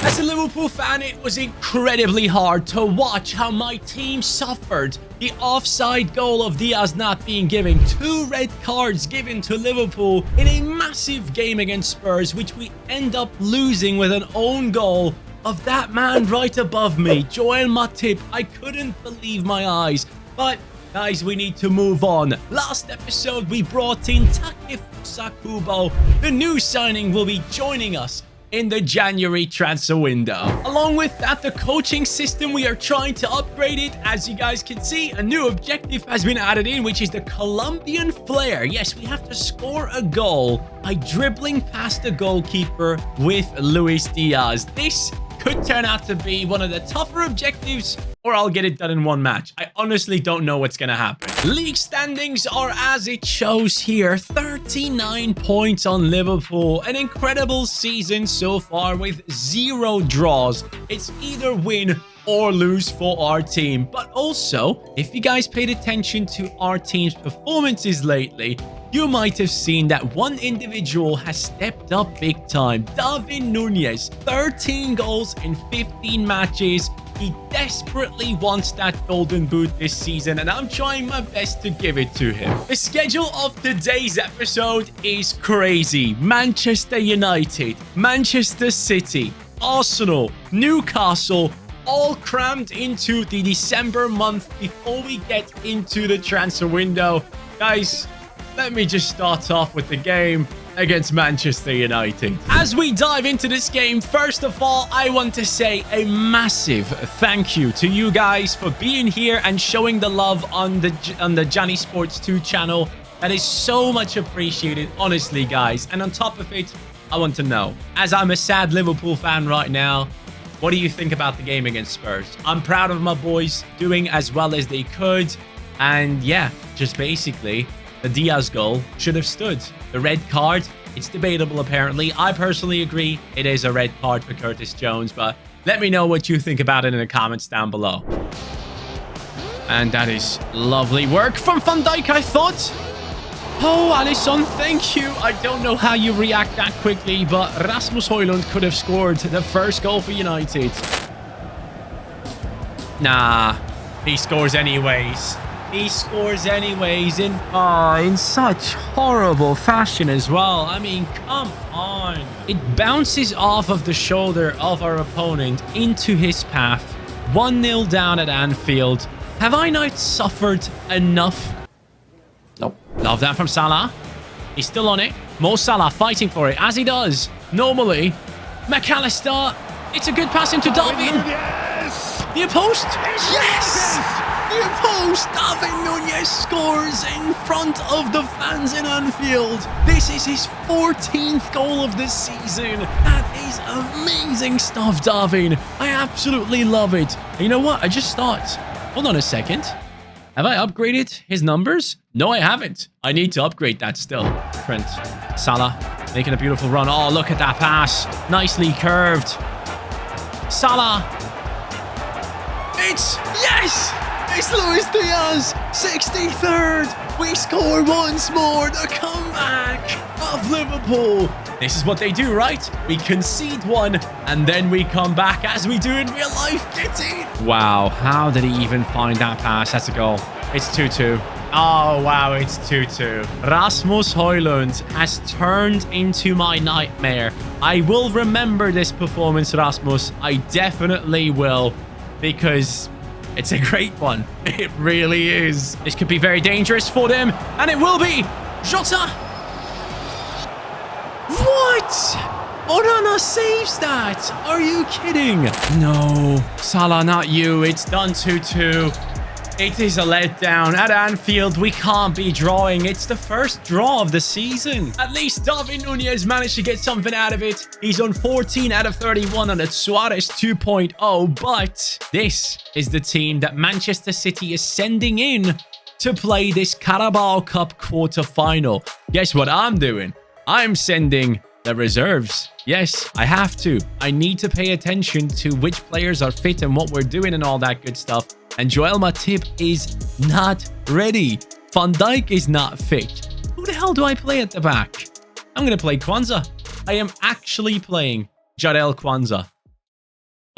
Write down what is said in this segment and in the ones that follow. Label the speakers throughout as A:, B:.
A: As a Liverpool fan, it was incredibly hard to watch how my team suffered the offside goal of Diaz not being given, 2 red cards given to Liverpool in a massive game against Spurs, which we end up losing with an own goal of that man right above me, Joel Matip. I couldn't believe my eyes, but guys, we need to move on. Last episode, we brought in Takefusa Kubo. The new signing will be joining us in the January transfer window. Along with that, the coaching system, we are trying to upgrade it. As you guys can see, a new objective has been added in, which is the Colombian flair. Yes, we have to score a goal by dribbling past the goalkeeper with Luis Diaz. This could turn out to be one of the tougher objectives, or I'll get it done in one match. I honestly don't know what's gonna happen. League standings are as it shows here. 39 points on Liverpool. An incredible season so far with 0 draws. It's either win or lose for our team. But also, if you guys paid attention to our team's performances lately, you might have seen that one individual has stepped up big time. David Nunez, 13 goals in 15 matches. He desperately wants that golden boot this season, and I'm trying my best to give it to him. The schedule of today's episode is crazy. Manchester United, Manchester City, Arsenal, Newcastle, all crammed into the December month before we get into the transfer window. Guys, let me just start off with the game against Manchester United. As we dive into this game, first of all, I want to say a massive thank you to you guys for being here and showing the love on the Johnny Sports 2 channel. That is so much appreciated, honestly, guys. And on top of it, I want to know, as I'm a sad Liverpool fan right now, what do you think about the game against Spurs? I'm proud of my boys doing as well as they could. And yeah, just basically, the Diaz goal should have stood. The red card, it's debatable apparently. I personally agree it is a red card for Curtis Jones, but let me know what you think about it in the comments down below. And that is lovely work from Van Dijk, I thought. Oh, Alisson, thank you. I don't know how you react that quickly, but Rasmus Højlund could have scored the first goal for United. Nah, he scores anyways. He scores anyways in such horrible fashion as well. I mean, come on. It bounces off of the shoulder of our opponent into his path. 1-0 down at Anfield. Have I not suffered enough? Nope. Love that from Salah. He's still on it. Mo Salah fighting for it, as he does normally. McAllister. It's a good pass into Darwin. Near post. Yes! Near post, David Nunez scores in front of the fans in Anfield. This is his 14th goal of the season. That is amazing stuff, David. I absolutely love it. And you know what? I just thought, hold on a second. Have I upgraded his numbers? No, I haven't. I need to upgrade that still. Trent, Salah, making a beautiful run. Oh, look at that pass. Nicely curved. Salah. It's, yes! It's Luis Diaz, 63rd. We score once more. The comeback of Liverpool. This is what they do, right? We concede one, and then we come back as we do in real life. Get it? Wow, how did he even find that pass? That's a goal. It's 2-2. Oh, wow, it's 2-2. Rasmus Højlund has turned into my nightmare. I will remember this performance, Rasmus. I definitely will, because it's a great one. It really is. This could be very dangerous for them, and it will be. Jota. What? Onana saves that. Are you kidding? No. Salah, not you. It's done 2-2. It is a letdown. At Anfield, we can't be drawing. It's the first draw of the season. At least David Nunez managed to get something out of it. He's on 14 out of 31 on the Suarez 2.0. But this is the team that Manchester City is sending in to play this Carabao Cup quarter-final. Guess what I'm doing? I'm sending the reserves. Yes, I have to. I need to pay attention to which players are fit and what we're doing and all that good stuff. And Joel Matip is not ready. Van Dijk is not fit. Who the hell do I play at the back? I'm going to play Kwanzaa. I am actually playing Jarell Kwanzaa.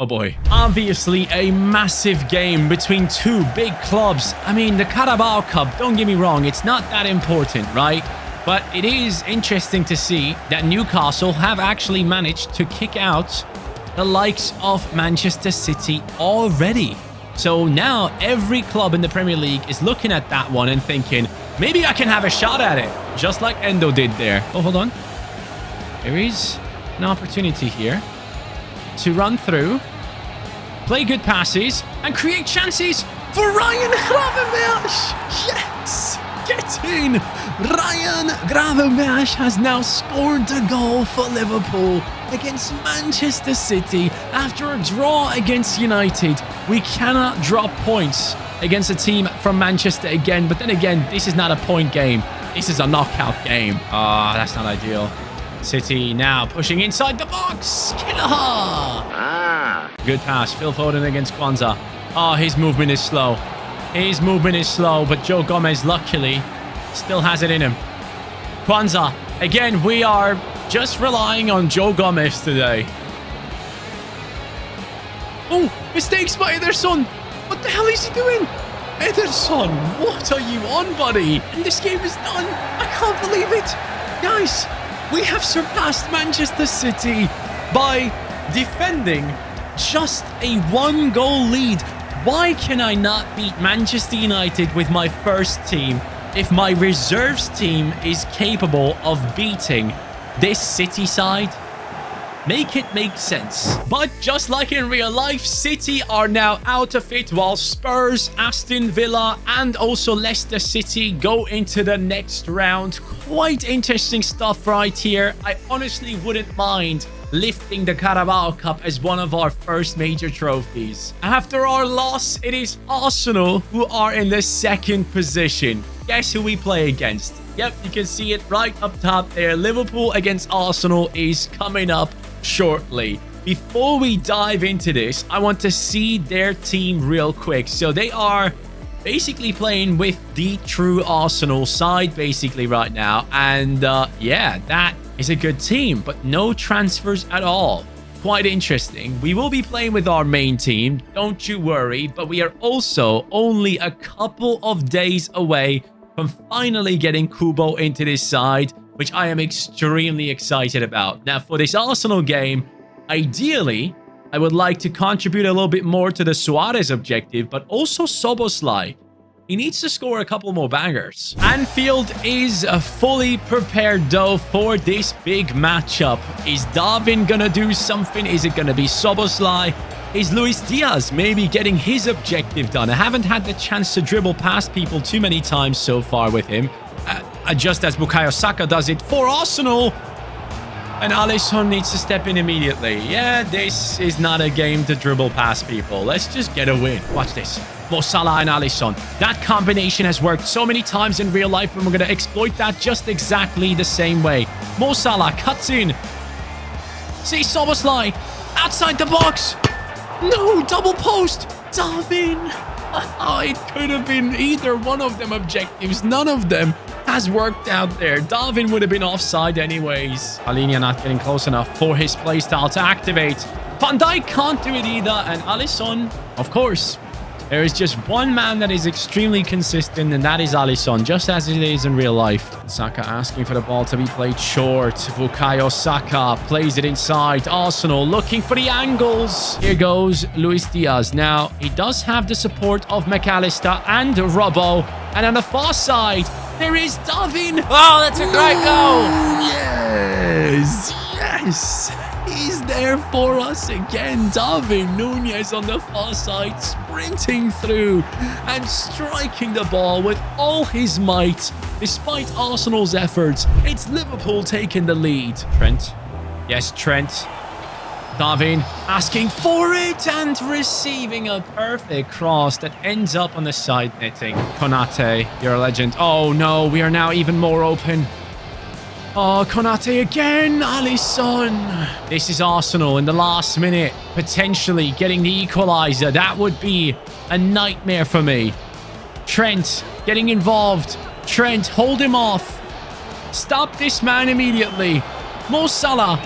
A: Oh boy. Obviously a massive game between two big clubs. I mean, the Carabao Cup, don't get me wrong, it's not that important, right? But it is interesting to see that Newcastle have actually managed to kick out the likes of Manchester City already. So now every club in the Premier League is looking at that one and thinking, maybe I can have a shot at it, just like Endo did there. Oh, hold on. There is an opportunity here to run through, play good passes, and create chances for Ryan Gravenberch. Yes! Get in! Ryan Gravenberch has now scored a goal for Liverpool against Manchester City after a draw against United. We cannot drop points against a team from Manchester again, but then again, this is not a point game. This is a knockout game. Ah, that's not ideal. City now pushing inside the box. Good pass. Phil Foden against Kwanzaa. Oh, his movement is slow. His movement is slow, but Joe Gomez, luckily, still has it in him. Kwanzaa. Again, we are just relying on Joe Gomez today. Oh, mistakes by Ederson. What the hell is he doing? Ederson, what are you on, buddy? And this game is done. I can't believe it. Guys, we have surpassed Manchester City by defending just a 1-goal lead. Why can I not beat Manchester United with my first team if my reserves team is capable of beating this City side? Make it make sense. But just like in real life, City are now out of it while Spurs, Aston Villa and also Leicester City go into the next round. Quite interesting stuff right here. I honestly wouldn't mind lifting the Carabao Cup as one of our first major trophies. After our loss, it is Arsenal who are in the second position. Guess who we play against? Yep, you can see it right up top there. Liverpool against Arsenal is coming up shortly. Before we dive into this, I want to see their team real quick. So they are basically playing with the true Arsenal side basically right now. And yeah, that is a good team, but no transfers at all. Quite interesting. We will be playing with our main team, don't you worry, but we are also only a couple of days away from finally getting Kubo into this side, which I am extremely excited about. Now, for this Arsenal game, ideally, I would like to contribute a little bit more to the Suarez objective, but also Szoboszlai. He needs to score a couple more bangers. Anfield is fully prepared, though, for this big matchup. Is Darwin gonna do something? Is it gonna be Szoboszlai? Is Luis Diaz maybe getting his objective done? I haven't had the chance to dribble past people too many times so far with him. Just as Bukayo Saka does it for Arsenal. And Alisson needs to step in immediately. Yeah, this is not a game to dribble past people. Let's just get a win. Watch this. Mo Salah and Alisson. That combination has worked so many times in real life, and we're going to exploit that just exactly the same way. Mo Salah cuts in. See Szoboszlai outside the box. No, double post. Darwin. Oh, it could have been either one of them objectives. None of them has worked out there. Darwin would have been offside anyways. Alina not getting close enough for his playstyle to activate. Van Dijk can't do it either. And Alisson, of course. There is just one man that is extremely consistent, and that is Alisson, just as it is in real life. Saka asking for the ball to be played short. Bukayo Saka plays it inside. Arsenal looking for the angles. Here goes Luis Diaz. Now, he does have the support of McAllister and Robbo. And on the far side, there is Darwin.
B: Oh, that's a great goal.
A: Yes, yes. He's there for us again. Darwin Nunez on the far side, sprinting through and striking the ball with all his might. Despite Arsenal's efforts, it's Liverpool taking the lead. Trent. Yes, Trent. Darwin asking for it and receiving a perfect cross that ends up on the side netting. Konate, you're a legend. Oh no, we are now even more open. Oh, Konate again, Alisson. This is Arsenal in the last minute, potentially getting the equaliser. That would be a nightmare for me. Trent getting involved. Trent, hold him off. Stop this man immediately. Mo Salah.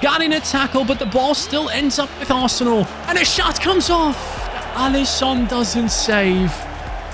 A: Got in a tackle, but the ball still ends up with Arsenal. And a shot comes off. Alisson doesn't save.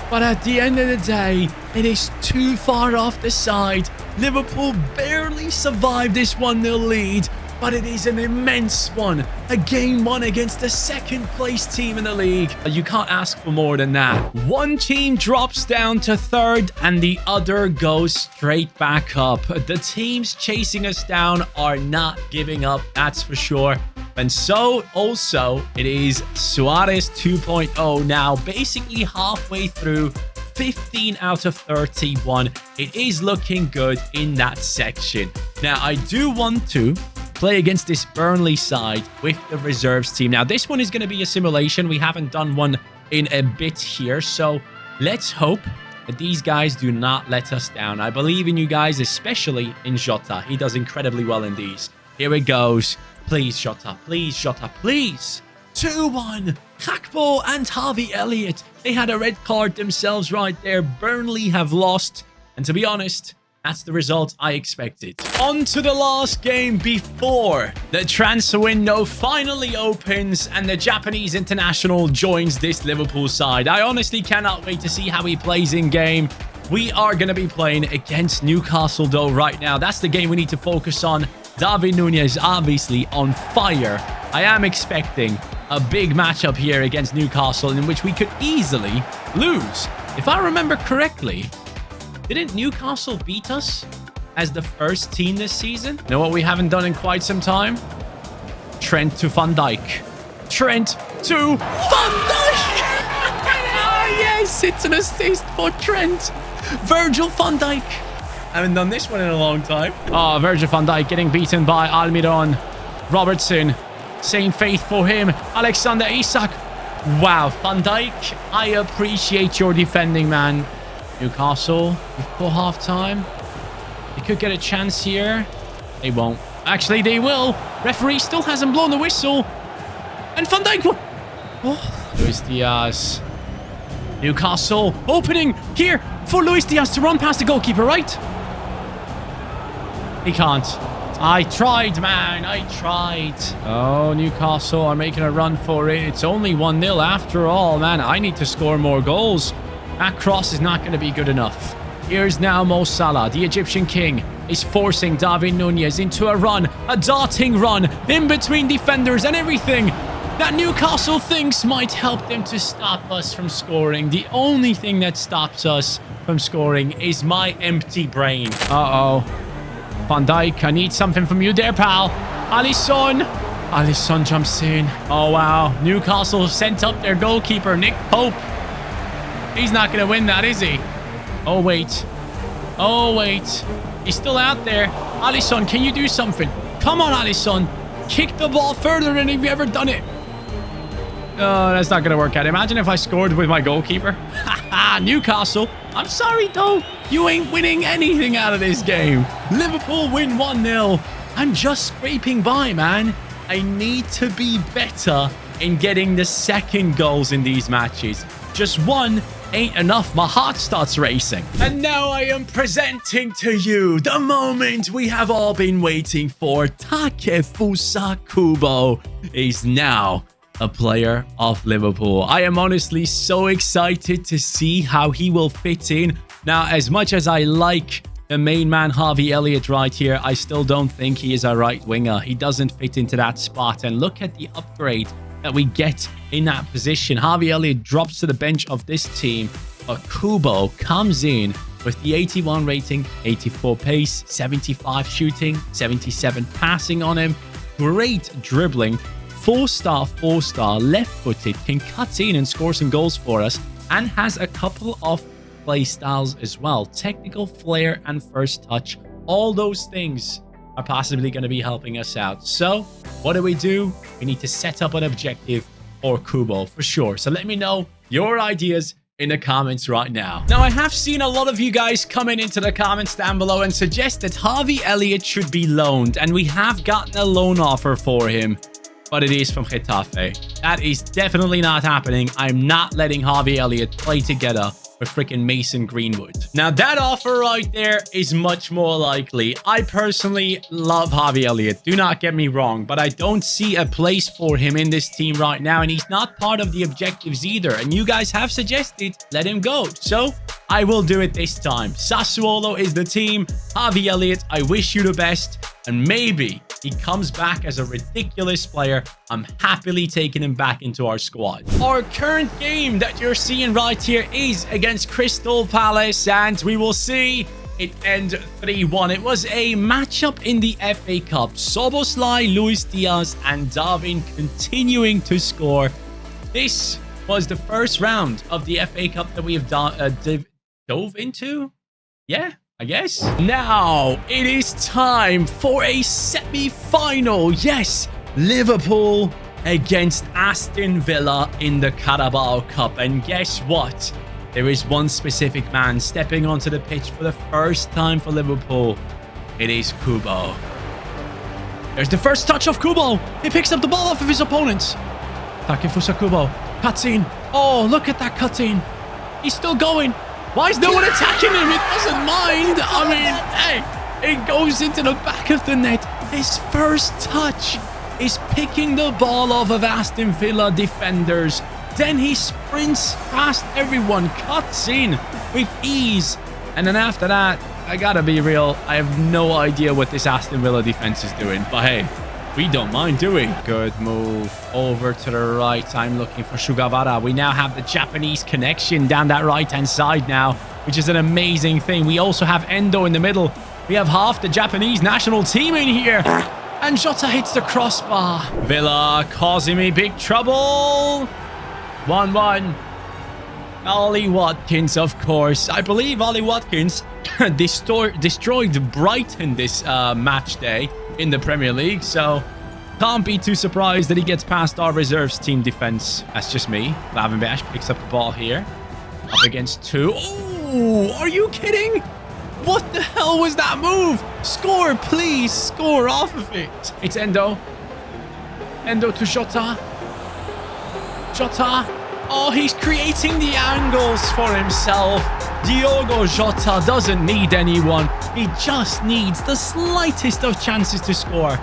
A: But at the end of the day, it is too far off the side. Liverpool barely survived this 1-0 lead. But it is an immense one. A game won against the second place team in the league. You can't ask for more than that. One team drops down to third and the other goes straight back up. The teams chasing us down are not giving up, that's for sure. And so also it is Suarez 2.0 now, basically halfway through. 15 out of 31. It is looking good in that section. Now, I do want to play against this Burnley side with the reserves team. Now, this one is going to be a simulation. We haven't done one in a bit here, so let's hope that these guys do not let us down. I believe in you guys, especially in Jota. He does incredibly well in these. Here it goes. Please, Jota. Please, Jota. Please. 2-1. Gakpo and Harvey Elliott. They had a red card themselves right there. Burnley have lost. And to be honest, that's the result I expected. On to the last game before the transfer window finally opens and the Japanese international joins this Liverpool side. I honestly cannot wait to see how he plays in game. We are going to be playing against Newcastle though right now. That's the game we need to focus on. David Nunez obviously on fire. I am expecting a big matchup here against Newcastle in which we could easily lose. If I remember correctly, didn't Newcastle beat us as the first team this season? You know what we haven't done in quite some time? Trent to Van Dijk. Trent to Van Dijk! Oh, yes, it's an assist for Trent. Virgil van Dijk. Haven't done this one in a long time. Oh, Virgil van Dijk getting beaten by Almiron. Robertson. Same faith for him. Alexander Isak. Wow, Van Dijk, I appreciate your defending, man. Newcastle, before half-time. They could get a chance here. They won't. Actually, they will. Referee still hasn't blown the whistle. And Van Dijk... Oh. Luis Diaz. Newcastle opening here for Luis Diaz to run past the goalkeeper, right? He can't. I tried, man. I tried. Oh, Newcastle are making a run for it. It's only 1-0 after all, man. I need to score more goals. That cross is not going to be good enough. Here's now Mo Salah, the Egyptian king, is forcing David Nunez into a run, a darting run, in between defenders and everything that Newcastle thinks might help them to stop us from scoring. The only thing that stops us from scoring is my empty brain. Uh-oh. Van Dijk, I need something from you there, pal. Alisson. Alisson jumps in. Oh, wow. Newcastle sent up their goalkeeper, Nick Pope. He's not going to win that, is he? Oh, wait. Oh, wait. He's still out there. Alisson, can you do something? Come on, Alisson. Kick the ball further than you've ever done it. Oh, that's not going to work out. Imagine if I scored with my goalkeeper. Haha, Newcastle. I'm sorry, though. You ain't winning anything out of this game. Liverpool win 1-0. I'm just scraping by, man. I need to be better in getting the second goals in these matches. Just one ain't enough. My heart starts racing. And now I am presenting to you the moment we have all been waiting for. Takefusa Kubo is now a player of Liverpool. I am honestly so excited to see how he will fit in. Now, as much as I like the main man Harvey Elliott right here, I still don't think he is a right winger. He doesn't fit into that spot. And look at the upgrade that we get in that position. Harvey Elliott drops to the bench of this team, but Kubo comes in with the 81 rating, 84 pace, 75 shooting, 77 passing on him. Great dribbling. 4-star, left-footed, can cut in and score some goals for us, and has a couple of play styles as well. Technical flair and first touch. All those things are possibly going to be helping us out. So, what do? We need to set up an objective for Kubo, for sure. So let me know your ideas in the comments right now. Now, I have seen a lot of you guys coming into the comments down below and suggest that Harvey Elliott should be loaned, and we have gotten a loan offer for him. But it is from Getafe. That is definitely not happening. I'm not letting Harvey Elliott play together with freaking Mason Greenwood. Now, that offer right there is much more likely. I personally love Harvey Elliott. Do not get me wrong, but I don't see a place for him in this team right now, and he's not part of the objectives either. And you guys have suggested let him go. So I will do it this time. Sassuolo is the team. Harvey Elliott, I wish you the best. And maybe he comes back as a ridiculous player. I'm happily taking him back into our squad. Our current game that you're seeing right here is against Crystal Palace, and we will see it end 3-1. It was a matchup in the FA Cup. Szoboszlai, Luis Diaz, and Darwin continuing to score. This was the first round of the FA Cup that we have dove into. Yeah, I guess. Now, it is time for a semi-final. Yes, Liverpool against Aston Villa in the Carabao Cup. And guess what? There is one specific man stepping onto the pitch for the first time for Liverpool. It is Kubo. There's the first touch of Kubo. He picks up the ball off of his opponent. Takefusa Kubo. Cutscene. Oh, look at that cutscene. He's still going. Why is no one attacking him? It doesn't mind. I mean, hey, it goes into the back of the net. His first touch is picking the ball off of Aston Villa defenders. Then he sprints past everyone, cuts in with ease. And then after that, I gotta be real, I have no idea what this Aston Villa defense is doing. But hey, we don't mind doing. Good move over to the right. I'm looking for Sugawara. We now have the Japanese connection down that right-hand side now, which is an amazing thing. We also have Endo in the middle. We have half the Japanese national team in here. And Jota hits the crossbar. Villa causing me big trouble. 1-1. Ollie Watkins, of course. I believe Ollie Watkins destroyed Brighton this match day in the Premier League, so can't be too surprised that he gets past our reserves team defense. That's just me. GRAVENBERCH picks up the ball here. Up against two. Oh, are you kidding? What the hell was that move? Score, please. Score off of it. It's Endo. Endo to Jota. Jota. Oh, he's creating the angles for himself. Diogo Jota doesn't need anyone. He just needs the slightest of chances to score.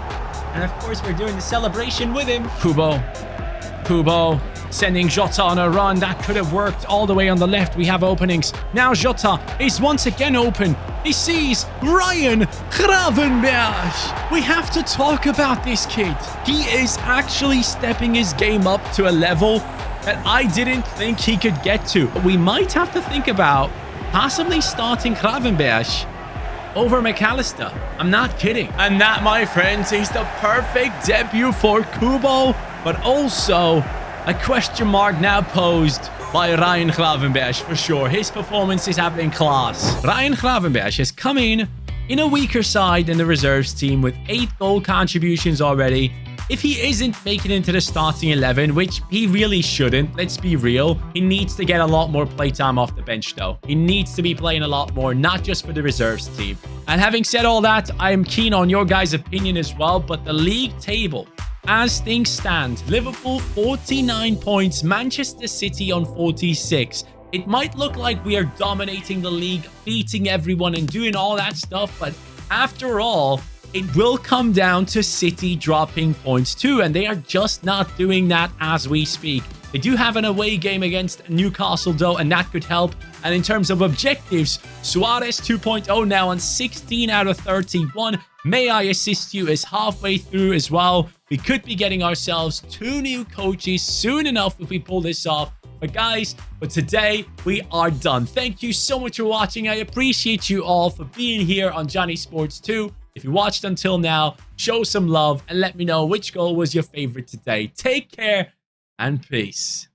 A: And of course, we're doing the celebration with him. Kubo sending Jota on a run. That could have worked all the way on the left. We have openings. Now Jota is once again open. He sees Ryan Gravenberch. We have to talk about this kid. He is actually stepping his game up to a level that I didn't think he could get to. We might have to think about possibly starting GRAVENBERCH over McAllister. I'm not kidding. And that, my friends, is the perfect debut for Kubo, but also a question mark now posed by Ryan Gravenberch for sure. His performances have been class. Ryan Gravenberch has come in a weaker side than the reserves team with 8 goal contributions already. If he isn't making it into the starting 11, which he really shouldn't, let's be real, he needs to get a lot more playtime off the bench though. He needs to be playing a lot more, not just for the reserves team. And having said all that, I am keen on your guys' opinion as well, but the league table, as things stand, Liverpool 49 points, Manchester City on 46. It might look like we are dominating the league, beating everyone and doing all that stuff, but after all, it will come down to City dropping points too, and they are just not doing that as we speak. They do have an away game against Newcastle though, and that could help. And in terms of objectives, Suarez 2.0 now on 16 out of 31. May I assist you is halfway through as well. We could be getting ourselves 2 new coaches soon enough if we pull this off. But guys, for today, we are done. Thank you so much for watching. I appreciate you all for being here on Johnny Sports 2. If you watched until now, show some love and let me know which goal was your favorite today. Take care and peace.